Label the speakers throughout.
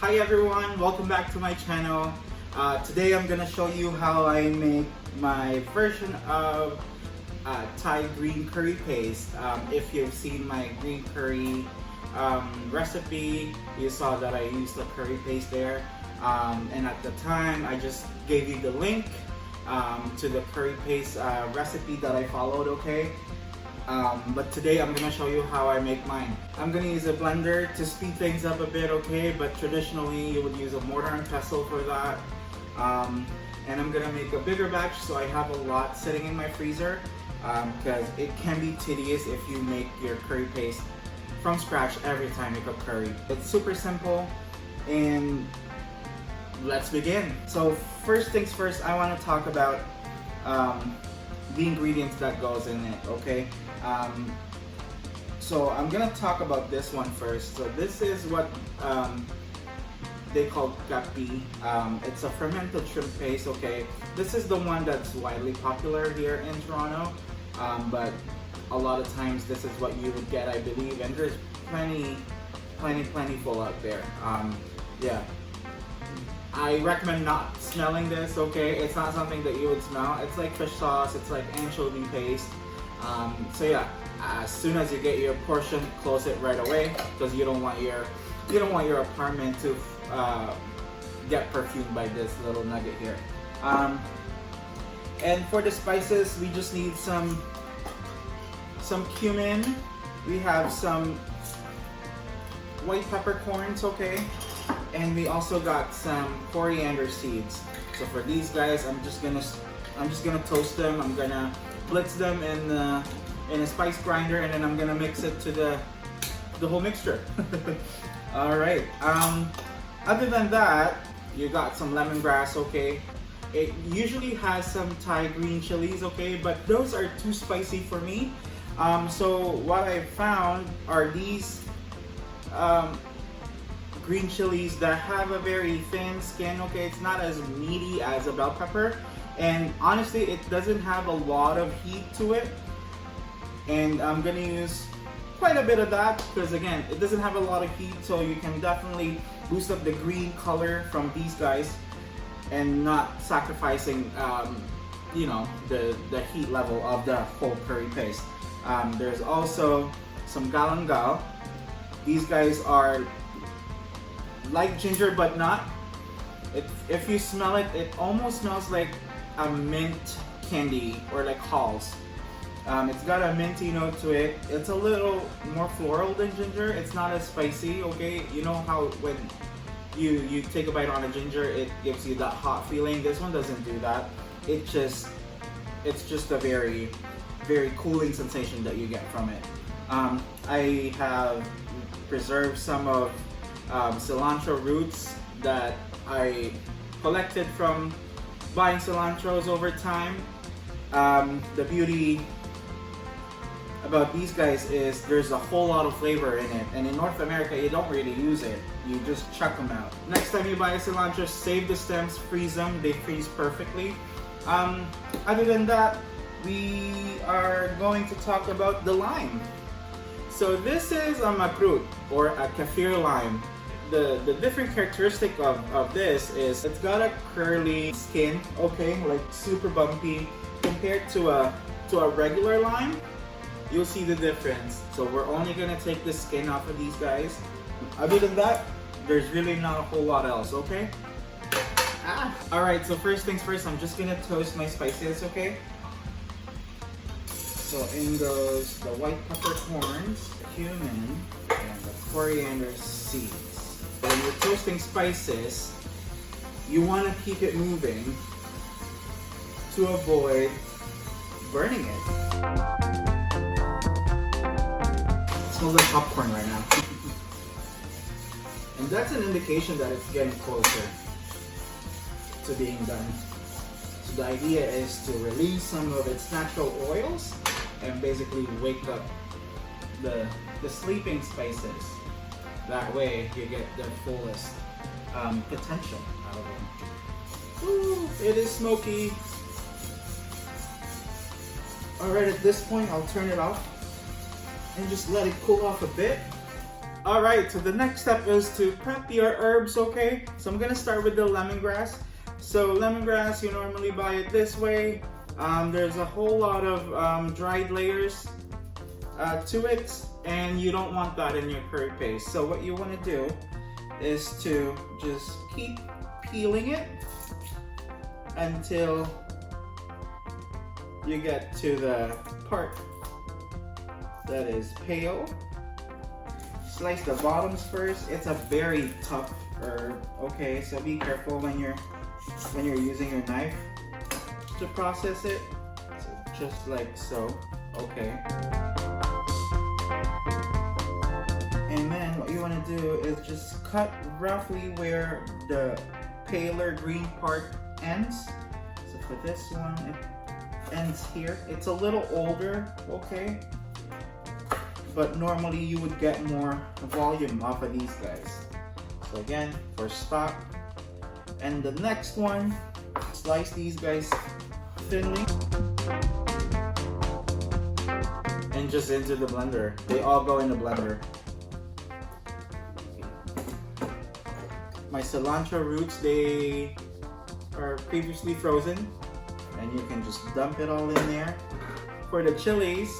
Speaker 1: Hi everyone, welcome back to my channel. Today I'm gonna show you how I make my version of Thai green curry paste. If you've seen my green curry recipe, you saw that I used the curry paste there. And at the time, I just gave you the link to the curry paste recipe that I followed, okay? But today I'm gonna show you how I make mine. I'm gonna use a blender to speed things up a bit, okay? But traditionally you would use a mortar and pestle for that. And I'm gonna make a bigger batch so I have a lot sitting in my freezer because it can be tedious if you make your curry paste from scratch every time you cook curry. It's super simple and let's begin. So first things first, I want to talk about the ingredients that goes in it, okay? So I'm gonna talk about this one first. So this is what they call Gapi. It's a fermented shrimp paste, okay? This is the one that's widely popular here in Toronto, but a lot of times this is what you would get, I believe, and there's plentiful out there. Yeah. I recommend not smelling this, okay? It's not something that you would smell. It's like fish sauce, it's like anchovy paste. So yeah, as soon as you get your portion, close it right away because you don't want your apartment to get perfumed by this little nugget here. And for the spices, we just need some cumin. We have some white peppercorns, okay? And we also got some coriander seeds. So for these guys, I'm just gonna toast them. I'm gonna blitz them in a spice grinder, and then I'm gonna mix it to the whole mixture. All right. Other than that, you got some lemongrass, okay? It usually has some Thai green chilies, okay, but those are too spicy for me. So what I found are these green chilies that have a very thin skin, okay? It's not as meaty as a bell pepper, and honestly it doesn't have a lot of heat to it, and I'm gonna use quite a bit of that because again, it doesn't have a lot of heat, so you can definitely boost up the green color from these guys and not sacrificing you know, the heat level of the whole curry paste. There's also some Galangal. These guys are like ginger but not. If you smell it, it almost smells like a mint candy or like Halls. It's got a minty note to it. It's a little more floral than ginger. It's not as spicy, okay? You know how when you take a bite on a ginger, it gives you that hot feeling. This one doesn't do that. It's just a very, very cooling sensation that you get from it. I have preserved some of cilantro roots that I collected from buying cilantros over time. The beauty about these guys is there's a whole lot of flavor in it, and in North America you don't really use it. You just chuck them out. Next time you buy a cilantro, save the stems, freeze them. They freeze perfectly. Other than that, we are going to talk about the lime. So this is a makrut or a Kaffir lime. The different characteristic of this is it's got a curly skin, okay, like super bumpy. Compared to a regular lime, you'll see the difference. So we're only gonna take the skin off of these guys. Other than that, there's really not a whole lot else, okay? Alright, so first things first, I'm just gonna toast my spices, okay? So in goes the white peppercorns, the cumin, and the coriander seeds. When you're toasting spices, you want to keep it moving to avoid burning it. It smells like popcorn right now. And that's an indication that it's getting closer to being done. So the idea is to release some of its natural oils and basically wake up the sleeping spices. That way you get their fullest potential out of them. Ooh, it is smoky. Alright, at this point I'll turn it off and just let it cool off a bit. Alright, so the next step is to prep your herbs, okay? So I'm gonna start with the lemongrass. So lemongrass, you normally buy it this way. There's a whole lot of dried layers to it, and you don't want that in your curry paste. So what you want to do is to just keep peeling it until you get to the part that is pale. Slice the bottoms first. It's a very tough herb, okay? So be careful when you're using your knife to process it. So just like so, okay. And then what you want to do is just cut roughly where the paler green part ends. So for this one, it ends here. It's a little older, okay? But normally you would get more volume off of these guys. So again, for stock. And the next one, slice these guys thinly. And just into the blender. They all go in the blender. My cilantro roots, they are previously frozen. And you can just dump it all in there. For the chilies,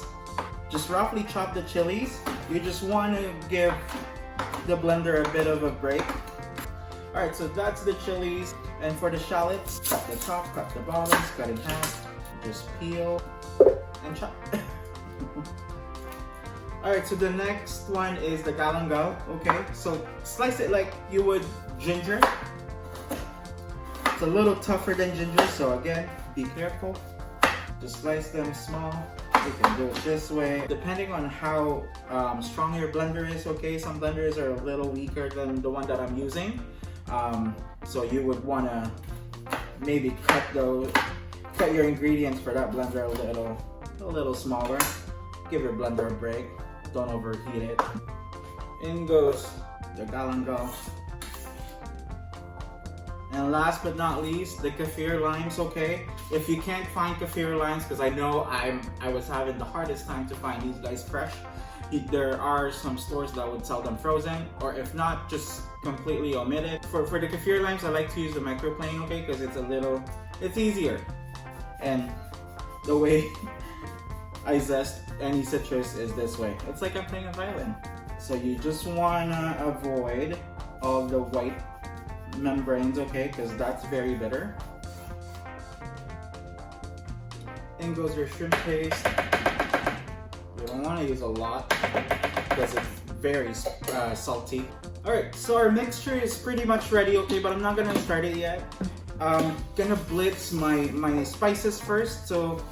Speaker 1: just roughly chop the chilies. You just want to give the blender a bit of a break. Alright, so that's the chilies. And for the shallots, cut the top, cut the bottoms, cut in half. Just peel and chop. Alright, so the next one is the galangal. Okay, so slice it like you would ginger. It's a little tougher than ginger, so again, be careful. Just slice them small. You can do it this way, depending on how strong your blender is, okay? Some blenders are a little weaker than the one that I'm using. So you would want to maybe cut your ingredients for that blender a little smaller. Give your blender a break. Don't overheat it. In goes the galangal. And last but not least, the Kaffir Limes, okay? If you can't find Kaffir Limes, because I know I was having the hardest time to find these guys fresh, there are some stores that would sell them frozen, or if not, just completely omit it. For the Kaffir Limes, I like to use the microplane, okay? Because it's easier. And the way I zest any citrus is this way. It's like I'm playing a violin. So you just wanna avoid all the white membranes, okay, because that's very bitter. In goes your shrimp paste. You don't want to use a lot because it's very salty. Alright, so our mixture is pretty much ready, okay, but I'm not gonna start it yet. I'm gonna blitz my spices first, so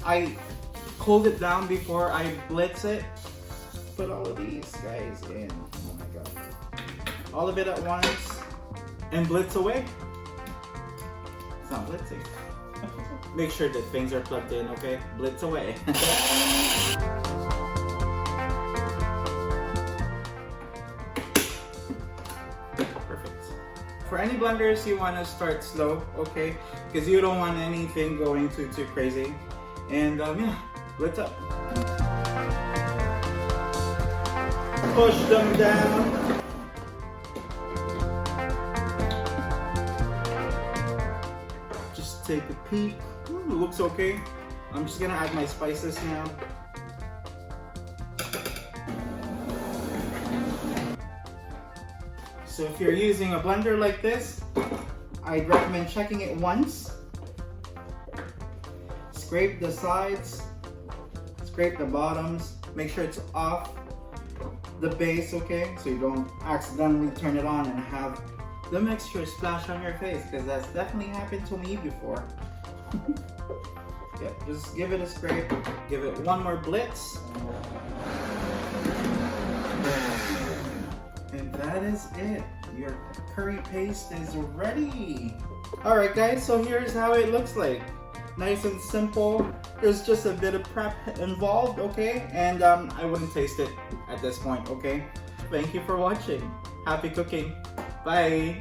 Speaker 1: I cooled it down before I blitz it. Put all of these guys in. Oh my god. All of it at once. And blitz away. It's not blitzing. Make sure that things are plugged in, okay? Blitz away. Perfect. For any blenders, you want to start slow, okay? Because you don't want anything going too crazy. And yeah, blitz up. Push them down. Take a peek. Ooh, looks okay. I'm just gonna add my spices now. So if you're using a blender like this, I'd recommend checking it once. Scrape the sides, scrape the bottoms, make sure it's off the base, okay? So you don't accidentally turn it on and have the mixture splash on your face, because that's definitely happened to me before. Yeah, just give it a scrape, give it one more blitz. And that is it. Your curry paste is ready. Alright guys, so here's how it looks like. Nice and simple. There's just a bit of prep involved, okay? And I wouldn't taste it at this point, okay? Thank you for watching. Happy cooking. Bye.